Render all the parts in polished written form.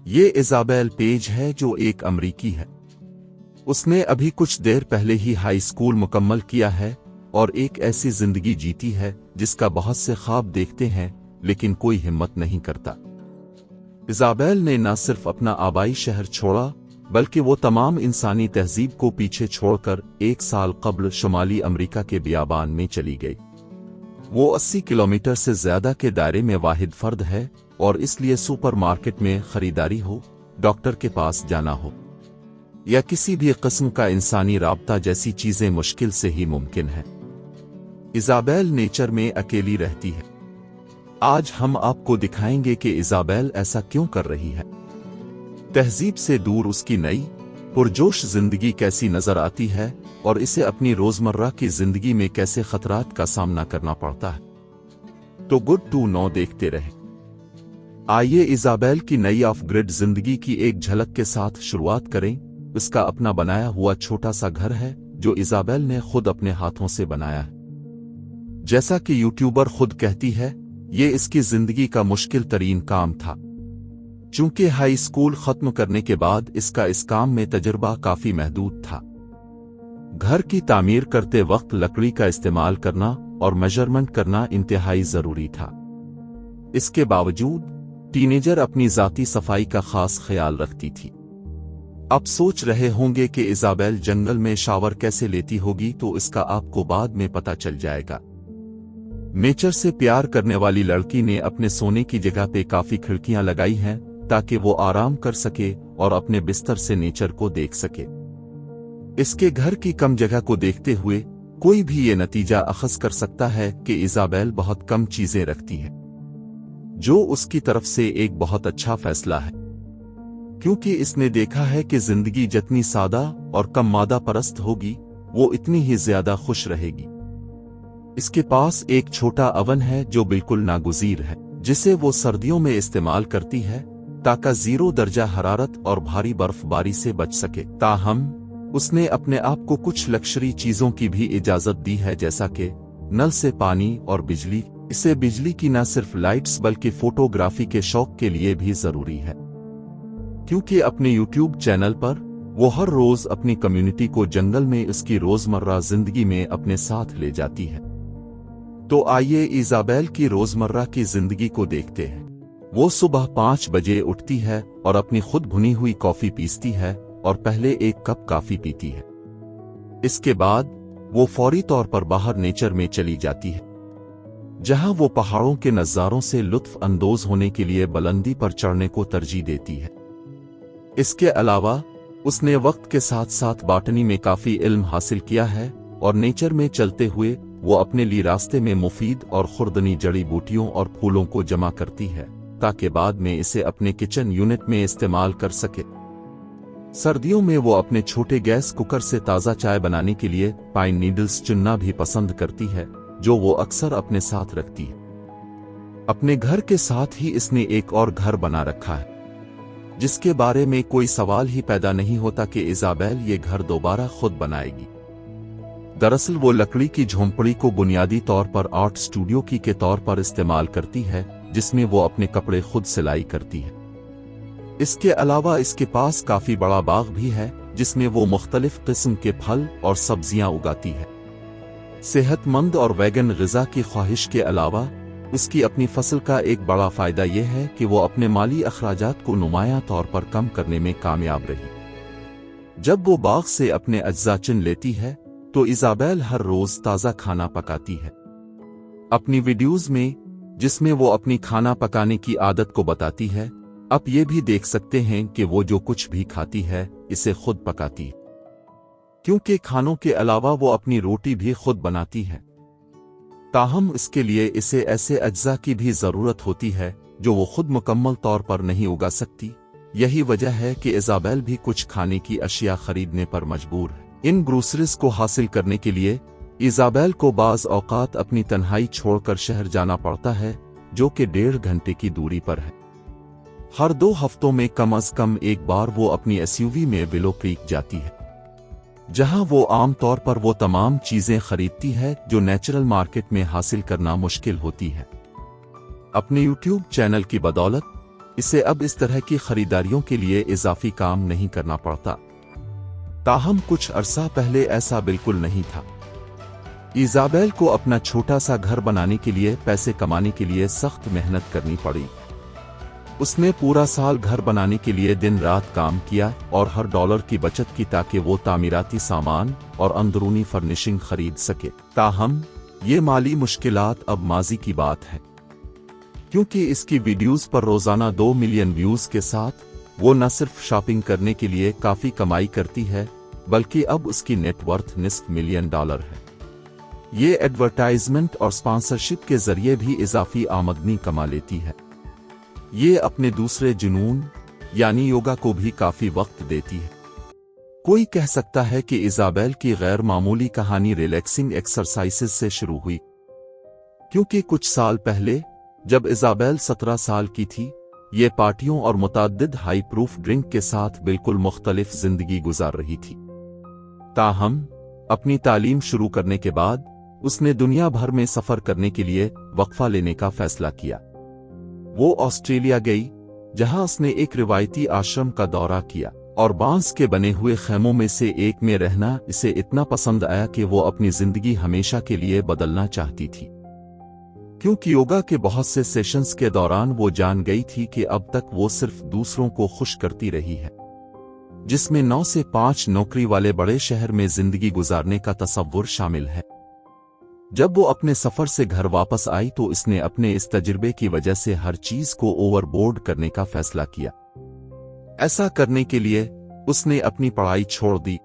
ये Isabel page है जो एक अमरीकी है। उसने अभी कुछ देर पहले ही हाई स्कूल मुकम्मल किया है और एक ऐसी जिंदगी जीती है जिसका बहुत से ख्वाब देखते हैं लेकिन कोई हिम्मत नहीं करता। इजाबेल ने न सिर्फ अपना आबाई शहर छोड़ा बल्कि वो तमाम इंसानी तहजीब को पीछे छोड़कर 1 साल कब्ल शुमाली अमेरिका के बियाबान में चली गई। वो 80 किलोमीटर से ज्यादा के दायरे में वाहिद फर्द है और इसलिए सुपरमार्केट में खरीदारी हो, डॉक्टर के पास जाना हो या किसी भी किस्म का इंसानी राब्ता जैसी चीजें मुश्किल से ही मुमकिन है। इजाबेल नेचर में अकेली रहती है। आज हम आपको दिखाएंगे कि इजाबेल ऐसा क्यों कर रही है। तहजीब से दूर उसकी नई पुरजोश जिंदगी कैसी नजर आती है और इसे अपनी रोजमर्रा की जिंदगी में कैसे खतरात का सामना करना पड़ता है। तो गुड टू नो देखते रहे। आइए इजाबेल की नई ऑफ ग्रिड जिंदगी की एक झलक के साथ शुरुआत करें। इसका अपना बनाया हुआ छोटा सा घर है जो इजाबेल ने खुद अपने हाथों से बनाया है। जैसा कि यूट्यूबर खुद कहती है, ये इसकी जिंदगी का मुश्किल तरीन काम था। चूंकि हाई स्कूल खत्म करने के बाद इसका इस काम में तजुर्बा काफी महदूद था। घर की तामीर करते वक्त लकड़ी का इस्तेमाल करना और मेजरमेंट करना इंतहाई जरूरी था। इसके बावजूद टीनेजर अपनी जाती सफाई का खास ख्याल रखती थी। आप सोच रहे होंगे कि इजाबेल जंगल में शावर कैसे लेती होगी, तो इसका आपको बाद में पता चल जाएगा। नेचर से प्यार करने वाली लड़की ने अपने सोने की जगह पे काफी खिड़कियां लगाई हैं ताकि वो आराम कर सके और अपने बिस्तर से नेचर को देख सके। इसके घर की कम जगह को देखते हुए कोई भी ये नतीजा अखज़ कर सकता है कि इजाबेल बहुत कम चीजें रखती है, जो उसकी तरफ से एक बहुत अच्छा फैसला है, क्योंकि इसने देखा है कि जिंदगी जितनी सादा और कम मादा परस्त होगी वो इतनी ही ज्यादा खुश रहेगी। इसके पास एक छोटा अवन है जो बिल्कुल नागुज़ीर है, जिसे वो सर्दियों में इस्तेमाल करती है ताकि 0 दर्जा हरारत और भारी बर्फबारी से बच सके। ताहम उसने अपने आप को कुछ लक्जरी चीजों की भी इजाजत दी है, जैसा कि नल से पानी और बिजली। इसे बिजली की न सिर्फ लाइट्स बल्कि फोटोग्राफी के शौक के लिए भी जरूरी है, क्योंकि अपने यूट्यूब चैनल पर वो हर रोज अपनी कम्युनिटी को जंगल में इसकी रोजमर्रा जिंदगी में अपने साथ ले जाती है। तो आइए इजाबेल की रोजमर्रा की जिंदगी को देखते हैं। वो सुबह 5 बजे उठती है और अपनी खुद भुनी हुई कॉफी पीसती है और पहले 1 कप कॉफी पीती है। इसके बाद वो फौरी तौर पर बाहर नेचर में चली जाती है, जहां वो पहाड़ों के नज़ारों से लुत्फ अंदोज होने के लिए बुलंदी पर चढ़ने को तरजीह देती है। इसके अलावा उसने वक्त के साथ साथ बॉटनी में काफी इल्म हासिल किया है और नेचर में चलते हुए वो अपने लिए रास्ते में मुफीद और खुर्दनी जड़ी बूटियों और फूलों को जमा करती है ताकि बाद में इसे अपने किचन यूनिट में इस्तेमाल कर सके। सर्दियों में वो अपने छोटे गैस कुकर से ताज़ा चाय बनाने के लिए पाइन नीडल्स चुनना भी पसंद करती है, जो वो अक्सर अपने साथ रखती है। अपने घर के साथ ही इसने एक और घर बना रखा है, जिसके बारे में कोई सवाल ही पैदा नहीं होता कि इजाबेल ये घर दोबारा खुद बनाएगी। दरअसल वो लकड़ी की झोंपड़ी को बुनियादी तौर पर आर्ट स्टूडियो की के तौर पर इस्तेमाल करती है, जिसमें वो अपने कपड़े खुद सिलाई करती है। इसके अलावा इसके पास काफी बड़ा बाग भी है, जिसमें वो मुख्तलिफ किस्म के फल और सब्जियां उगाती है। सेहतमंद और वैगन ग़िज़ा की ख्वाहिश के अलावा उसकी अपनी फसल का एक बड़ा फायदा यह है कि वो अपने माली अखराजात को नुमायां तौर पर कम करने में कामयाब रही। जब वो बाग से अपने अज्जा चुन लेती है तो इजाबेल हर रोज ताज़ा खाना पकाती है। अपनी वीडियोज में, जिसमें वो अपनी खाना पकाने की आदत को बताती है, आप ये भी देख सकते हैं कि वो जो कुछ भी खाती है इसे खुद पकाती है, क्योंकि खानों के अलावा वो अपनी रोटी भी खुद बनाती है। ताहम इसके लिए इसे ऐसे अज्जा की भी जरूरत होती है जो वो खुद मुकम्मल तौर पर नहीं उगा सकती। यही वजह है कि इजाबेल भी कुछ खाने की अशिया खरीदने पर मजबूर है। इन ग्रोसरीज को हासिल करने के लिए इजाबेल को बाज़ औकात अपनी तन्हाई छोड़कर शहर जाना पड़ता है, जो कि 1.5 घंटे की दूरी पर है। हर 2 हफ्तों में कम अज कम एक बार वो अपनी एसयूवी में विलो क्रीक जाती है, जहां वो आम तौर पर वो तमाम चीजें खरीदती है जो नेचुरल मार्केट में हासिल करना मुश्किल होती है। अपने यूट्यूब चैनल की बदौलत इसे अब इस तरह की खरीदारियों के लिए इजाफी काम नहीं करना पड़ता। ताहम कुछ अरसा पहले ऐसा बिल्कुल नहीं था। इजाबेल को अपना छोटा सा घर बनाने के लिए पैसे कमाने के लिए सख्त मेहनत करनी पड़ी। उसने पूरा साल घर बनाने के लिए दिन रात काम किया और हर डॉलर की बचत की ताकि वो तामीराती सामान और अंदरूनी फर्निशिंग खरीद सके। ताहम ये माली मुश्किलात अब माजी की बात है, क्योंकि इसकी वीडियोस पर रोजाना 2 मिलियन व्यूज के साथ वो न सिर्फ शॉपिंग करने के लिए काफी कमाई करती है, बल्कि अब उसकी नेटवर्थ $1 है। ये एडवर्टाइजमेंट और स्पॉन्सरशिप के जरिए भी इजाफी आमदनी कमा लेती है। ये अपने दूसरे जुनून यानी योगा को भी काफी वक्त देती है। कोई कह सकता है कि इजाबेल की गैर मामूली कहानी रिलैक्सिंग एक्सरसाइजेस से शुरू हुई, क्योंकि कुछ साल पहले जब इजाबेल 17 साल की थी, ये पार्टियों और मुतअद्दिद हाई प्रूफ ड्रिंक के साथ बिल्कुल मुख्तलिफ जिंदगी गुजार रही थी। ताहम अपनी तालीम शुरू करने के बाद उसने दुनिया भर में सफर करने के लिए वक्फा लेने का फैसला किया। वो ऑस्ट्रेलिया गई, जहां उसने एक रिवायती आश्रम का दौरा किया और बांस के बने हुए खेमों में से एक में रहना इसे इतना पसंद आया कि वो अपनी जिंदगी हमेशा के लिए बदलना चाहती थी। क्योंकि योगा के बहुत से सेशंस के दौरान वो जान गई थी कि अब तक वो सिर्फ दूसरों को खुश करती रही है, जिसमें 9 से 5 नौकरी वाले बड़े शहर में जिंदगी गुजारने का तसव्वुर शामिल है। जब वो अपने सफर से घर वापस आई तो इसने अपने इस तजुर्बे की वजह से हर चीज को ओवरबोर्ड करने का फैसला किया। ऐसा करने के लिए उसने अपनी पढ़ाई छोड़ दी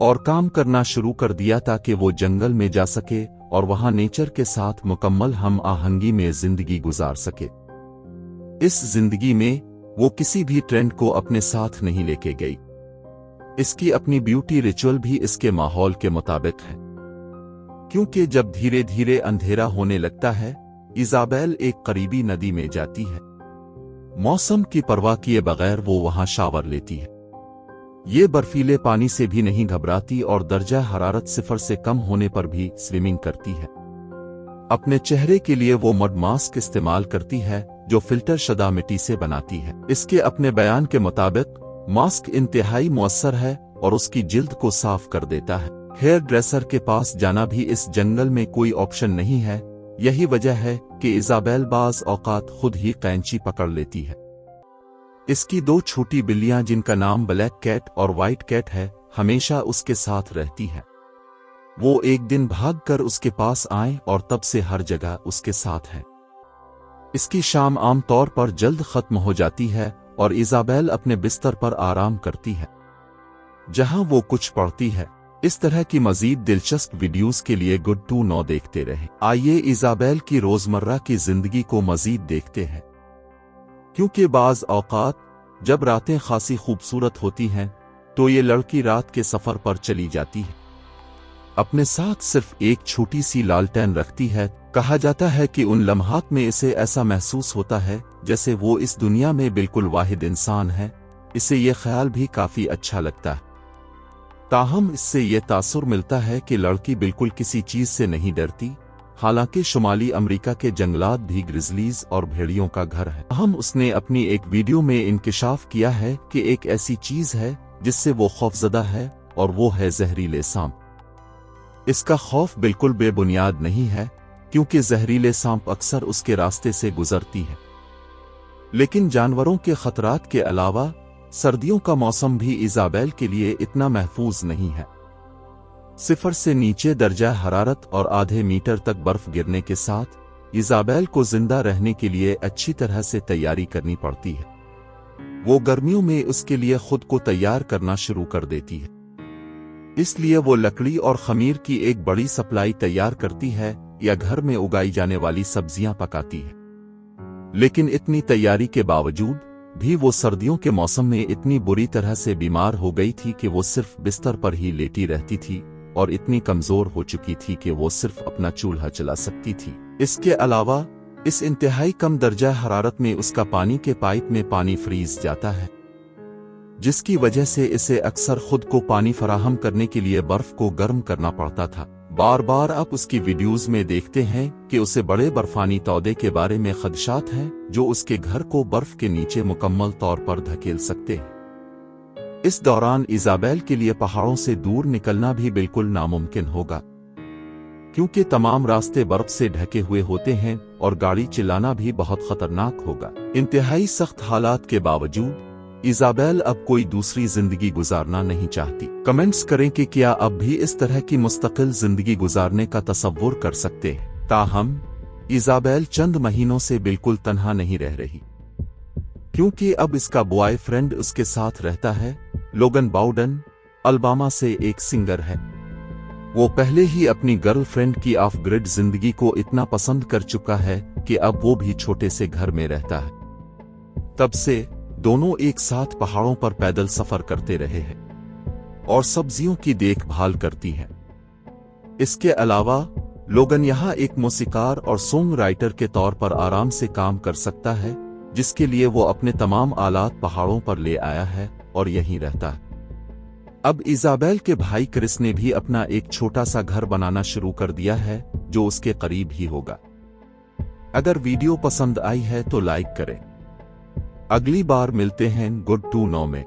और काम करना शुरू कर दिया ताकि वो जंगल में जा सके और वहां नेचर के साथ मुकम्मल हम आहंगी में जिंदगी गुजार सके। इस जिंदगी में वो किसी भी ट्रेंड को अपने साथ नहीं लेके गई। इसकी अपनी ब्यूटी रिचुअल भी इसके माहौल के मुताबिक है, क्योंकि जब धीरे धीरे अंधेरा होने लगता है, इजाबेल एक करीबी नदी में जाती है। मौसम की परवाह किए बगैर वो वहां शावर लेती है। ये बर्फीले पानी से भी नहीं घबराती और दर्जा हरारत 0 से कम होने पर भी स्विमिंग करती है। अपने चेहरे के लिए वो मड मास्क इस्तेमाल करती है जो फिल्टर शुदा मिट्टी से बनाती है। इसके अपने बयान के मुताबिक मास्क इंतहाई मुअस्सर है और उसकी जिल्द को साफ कर देता है। हेयर ड्रेसर के पास जाना भी इस जंगल में कोई ऑप्शन नहीं है। यही वजह है कि इजाबेल बाज औकात खुद ही कैंची पकड़ लेती है। इसकी 2 छोटी बिल्लियां जिनका नाम ब्लैक कैट और व्हाइट कैट है, हमेशा उसके साथ रहती है। वो एक दिन भागकर उसके पास आए और तब से हर जगह उसके साथ है। इसकी शाम आम तौर पर जल्द खत्म हो जाती है और इजाबेल अपने बिस्तर पर आराम करती है, जहां वो कुछ पढ़ती है। इस तरह की मजीद दिलचस्प वीडियोस के लिए गुड टू नो देखते रहें। आइए इजाबेल की रोजमर्रा की जिंदगी को मजीद देखते हैं, क्योंकि बाज औकात जब रातें खासी खूबसूरत होती हैं तो ये लड़की रात के सफर पर चली जाती है। अपने साथ सिर्फ एक छोटी सी लालटेन रखती है। कहा जाता है कि उन लम्हात में इसे ऐसा महसूस होता है जैसे वो इस दुनिया में बिल्कुल वाहिद इंसान है। इसे ये ख्याल भी काफी अच्छा लगता है। ताहम इससे ये तासुर मिलता है कि लड़की बिल्कुल किसी चीज से नहीं डरती। हालांकि शुमाली अमेरिका के जंगलात भी ग्रिजलीज और भेड़ियों का घर है। हम उसने अपनी एक वीडियो में इंकिशाफ किया है कि एक ऐसी चीज है जिससे वो खौफजदा है और वो है जहरीले सांप। इसका खौफ बिल्कुल बेबुनियाद नहीं है, क्योंकि जहरीले सांप अक्सर उसके रास्ते से गुजरती है। लेकिन जानवरों के खतरात के अलावा सर्दियों का मौसम भी इजाबेल के लिए इतना महफूज नहीं है। 0 से नीचे दर्जा हरारत और आधे मीटर तक बर्फ गिरने के साथ इजाबेल को जिंदा रहने के लिए अच्छी तरह से तैयारी करनी पड़ती है। वो गर्मियों में उसके लिए खुद को तैयार करना शुरू कर देती है। इसलिए वो लकड़ी और खमीर की एक बड़ी सप्लाई तैयार करती है या घर में उगाई जाने वाली सब्जियां पकाती है। लेकिन इतनी तैयारी के बावजूद भी वो सर्दियों के मौसम में इतनी बुरी तरह से बीमार हो गई थी कि वो सिर्फ बिस्तर पर ही लेटी रहती थी और इतनी कमजोर हो चुकी थी कि वो सिर्फ अपना चूल्हा चला सकती थी। इसके अलावा इस इंतहाई कम दर्जा हरारत में उसका पानी के पाइप में पानी फ्रीज जाता है, जिसकी वजह से इसे अक्सर खुद को पानी फराहम करने के लिए बर्फ को गर्म करना पड़ता था। बार बार आप उसकी वीडियोस में देखते हैं कि उसे बड़े बर्फानी तौदे के बारे में खदशात हैं जो उसके घर को बर्फ के नीचे मुकम्मल तौर पर धकेल सकते हैं। इस दौरान इजाबेल के लिए पहाड़ों से दूर निकलना भी बिल्कुल नामुमकिन होगा, क्योंकि तमाम रास्ते बर्फ से ढके हुए होते हैं और गाड़ी चलाना भी बहुत खतरनाक होगा। इंतहाई सख्त हालात के बावजूद इजाबेल अब कोई दूसरी जिंदगी गुजारना नहीं चाहती। कमेंट्स करें कि क्या अब भी इस तरह की मुस्तकिल जिंदगी गुजारने का तसव्वुर कर सकते हैं। ताहम इजाबेल चंद महीनों से बिल्कुल तन्हा नहीं रह रही, क्योंकि अब इसका बॉयफ्रेंड उसके साथ रहता है। लोगन बाउडन अलबामा से एक सिंगर है। वो पहले ही अपनी गर्लफ्रेंड की ऑफ ग्रिड जिंदगी को इतना पसंद कर चुका है कि अब वो भी छोटे से घर में रहता है। तब से दोनों एक साथ पहाड़ों पर पैदल सफर करते रहे हैं और सब्जियों की देखभाल करती हैं। इसके अलावा लोगन यहाँ एक मौसीकार और सॉन्ग राइटर के तौर पर आराम से काम कर सकता है, जिसके लिए वो अपने तमाम आलात पहाड़ों पर ले आया है और यहीं रहता है। अब इजाबेल के भाई क्रिस ने भी अपना एक छोटा सा घर बनाना शुरू कर दिया है जो उसके करीब ही होगा। अगर वीडियो पसंद आई है तो लाइक करें। अगली बार मिलते हैं गुड टू नो में।